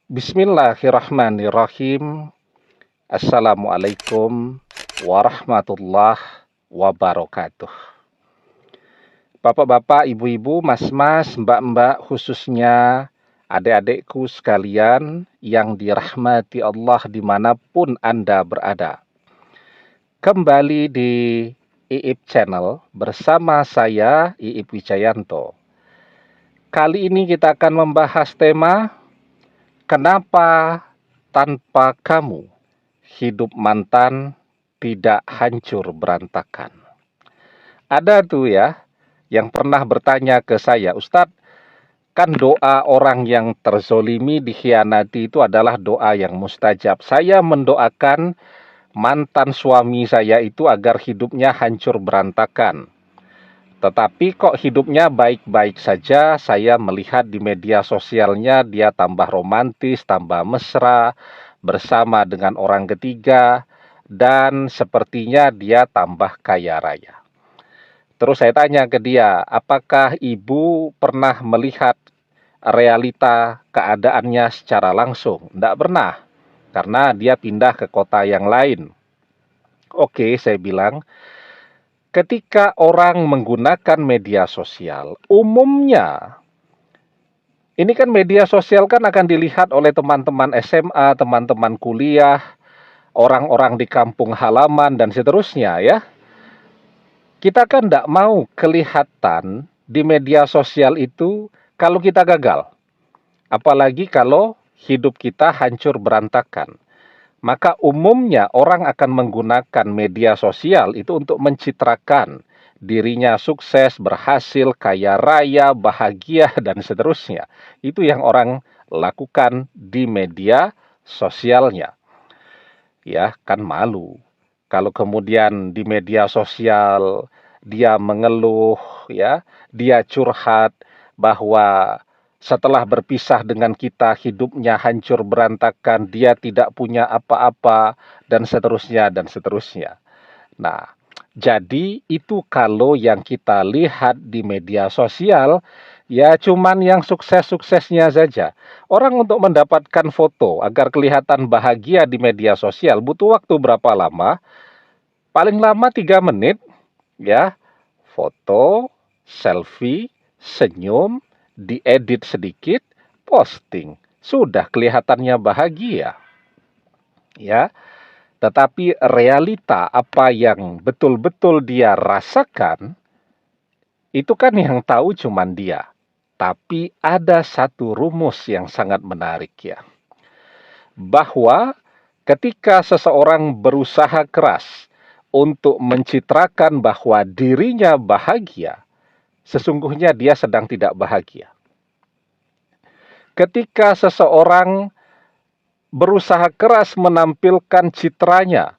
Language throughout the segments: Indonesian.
Bismillahirrahmanirrahim. Assalamualaikum warahmatullahi wabarakatuh. Bapak-bapak, ibu-ibu, mas-mas, mbak-mbak, khususnya adik-adikku sekalian yang dirahmati Allah dimanapun Anda berada. Kembali di IIP Channel bersama saya, IIP Wijayanto. Kali ini kita akan membahas tema kenapa tanpa kamu hidup mantan tidak hancur berantakan. Ada tuh ya yang pernah bertanya ke saya, Ustadz, kan doa orang yang terzolimi, dikhianati itu adalah doa yang mustajab. Saya mendoakan mantan suami saya itu agar hidupnya hancur berantakan. Tetapi kok hidupnya baik-baik saja, saya melihat di media sosialnya dia tambah romantis, tambah mesra, bersama dengan orang ketiga, dan sepertinya dia tambah kaya raya. Terus saya tanya ke dia, apakah ibu pernah melihat realita keadaannya secara langsung? Tidak pernah, karena dia pindah ke kota yang lain. Oke, saya bilang, ketika orang menggunakan media sosial, umumnya, ini kan media sosial kan akan dilihat oleh teman-teman SMA, teman-teman kuliah, orang-orang di kampung halaman, dan seterusnya ya. Kita kan tidak mau kelihatan di media sosial itu kalau kita gagal. Apalagi kalau hidup kita hancur berantakan. Maka umumnya orang akan menggunakan media sosial itu untuk mencitrakan dirinya sukses, berhasil, kaya raya, bahagia, dan seterusnya. Itu yang orang lakukan di media sosialnya. Ya, kan malu. Kalau kemudian di media sosial dia mengeluh, ya, dia curhat bahwa setelah berpisah dengan kita hidupnya hancur berantakan, dia tidak punya apa-apa, dan seterusnya dan seterusnya. Nah, jadi itu kalau yang kita lihat di media sosial, ya cuman yang sukses-suksesnya saja. Orang untuk mendapatkan foto agar kelihatan bahagia di media sosial butuh waktu berapa lama? Paling lama 3 menit, ya. Foto, selfie, senyum, diedit sedikit, posting. Sudah kelihatannya bahagia. Ya, tetapi realita apa yang betul-betul dia rasakan, itu kan yang tahu cuman dia. Tapi ada satu rumus yang sangat menarik ya. Bahwa ketika seseorang berusaha keras untuk mencitrakan bahwa dirinya bahagia, sesungguhnya dia sedang tidak bahagia. Ketika seseorang berusaha keras menampilkan citranya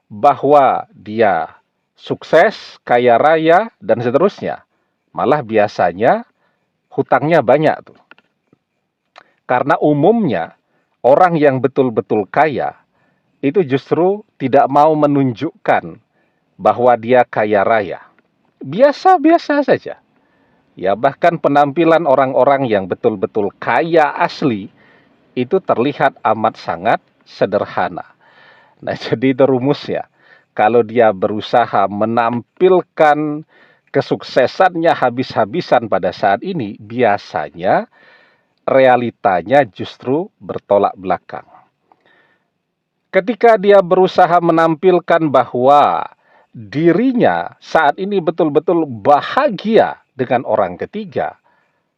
bahwa dia sukses, kaya raya, dan seterusnya, malah biasanya hutangnya banyak tuh. Karena umumnya orang yang betul-betul kaya itu justru tidak mau menunjukkan bahwa dia kaya raya. Biasa-biasa saja. Ya, bahkan penampilan orang-orang yang betul-betul kaya asli itu terlihat amat sangat sederhana. Nah, jadi itu rumusnya. Kalau dia berusaha menampilkan kesuksesannya habis-habisan pada saat ini, biasanya realitanya justru bertolak belakang. Ketika dia berusaha menampilkan bahwa dirinya saat ini betul-betul bahagia dengan orang ketiga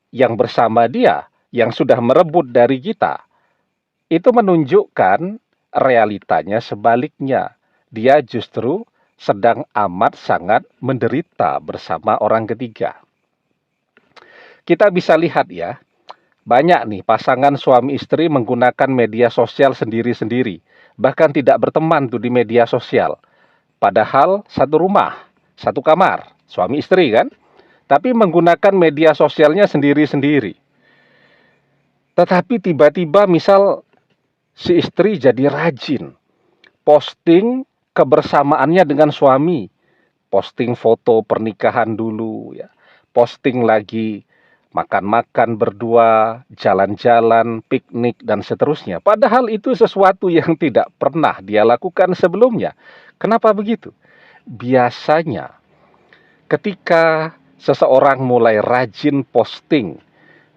yang bersama dia, yang sudah merebut dari kita, itu menunjukkan realitanya sebaliknya. Dia justru sedang amat sangat menderita bersama orang ketiga. Kita bisa lihat ya, banyak nih pasangan suami istri menggunakan media sosial sendiri-sendiri. Bahkan tidak berteman tuh di media sosial. Padahal satu rumah, satu kamar, suami istri kan. Tapi menggunakan media sosialnya sendiri-sendiri. Tetapi tiba-tiba misal si istri jadi rajin posting kebersamaannya dengan suami. Posting foto pernikahan dulu ya. Posting lagi makan-makan berdua, jalan-jalan, piknik, dan seterusnya. Padahal itu sesuatu yang tidak pernah dia lakukan sebelumnya. Kenapa begitu? Biasanya ketika seseorang mulai rajin posting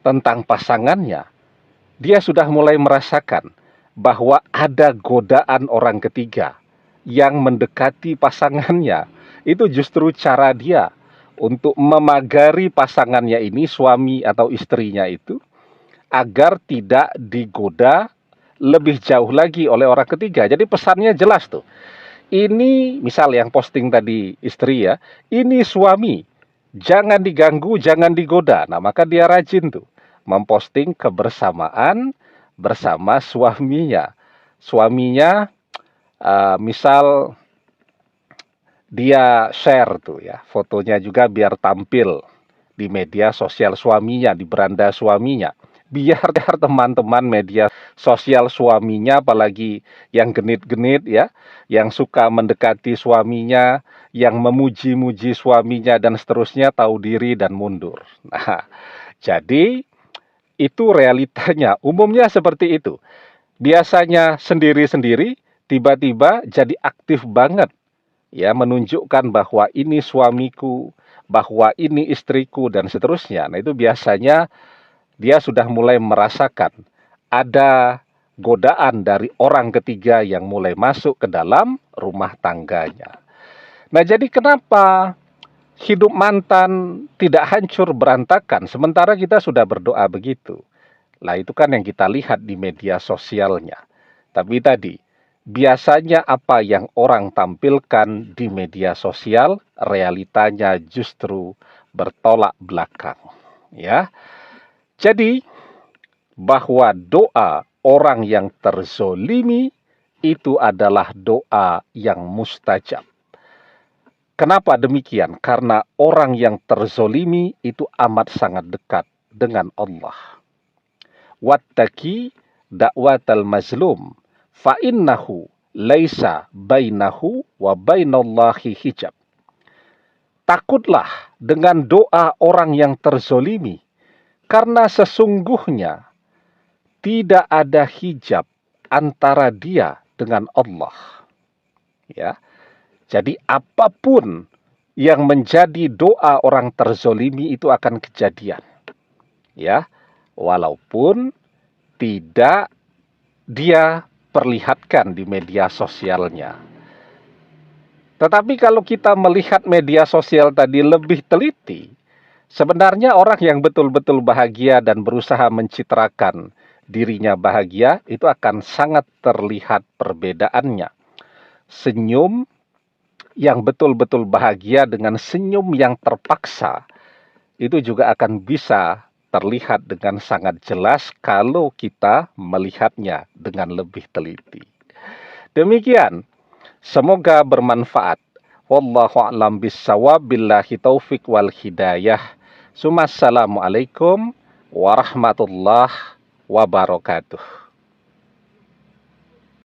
tentang pasangannya, dia sudah mulai merasakan bahwa ada godaan orang ketiga yang mendekati pasangannya. Itu justru cara dia untuk memagari pasangannya ini, suami atau istrinya itu, agar tidak digoda lebih jauh lagi oleh orang ketiga. Jadi pesannya jelas tuh. Ini misal yang posting tadi istri ya, ini suami, jangan diganggu, jangan digoda. Nah, maka dia rajin tuh memposting kebersamaan bersama suaminya. Suaminya misal dia share tuh ya, fotonya juga biar tampil di media sosial suaminya, di beranda suaminya. Biar teman-teman media sosial suaminya, apalagi yang genit-genit ya, yang suka mendekati suaminya, yang memuji-muji suaminya dan seterusnya, tahu diri dan mundur. Nah, jadi itu realitanya, umumnya seperti itu. Biasanya sendiri-sendiri, tiba-tiba jadi aktif banget, ya, menunjukkan bahwa ini suamiku, bahwa ini istriku, dan seterusnya. Nah, itu biasanya dia sudah mulai merasakan ada godaan dari orang ketiga yang mulai masuk ke dalam rumah tangganya. Nah, jadi kenapa hidup mantan tidak hancur berantakan sementara kita sudah berdoa begitu? Lah, itu kan yang kita lihat di media sosialnya. Tapi tadi, biasanya apa yang orang tampilkan di media sosial, realitanya justru bertolak belakang. Ya, jadi bahwa doa orang yang terzolimi itu adalah doa yang mustajab. Kenapa demikian? Karena orang yang terzolimi itu amat sangat dekat dengan Allah. Wattaqi da'watal mazlum fa innahu laisa bainahu wa bainallahi hijab. Takutlah dengan doa orang yang terzolimi, karena sesungguhnya tidak ada hijab antara dia dengan Allah. Ya. Jadi apapun yang menjadi doa orang terzolimi itu akan kejadian. Ya. Walaupun tidak dia perlihatkan di media sosialnya. Tetapi kalau kita melihat media sosial tadi lebih teliti, sebenarnya orang yang betul-betul bahagia dan berusaha mencitrakan dirinya bahagia, itu akan sangat terlihat perbedaannya. Senyum yang betul-betul bahagia dengan senyum yang terpaksa, itu juga akan bisa terlihat dengan sangat jelas kalau kita melihatnya dengan lebih teliti. Demikian, semoga bermanfaat. Wallahu a'lam bissawab, billahi taufik wal hidayah. Assalamualaikum warahmatullahi wabarakatuh.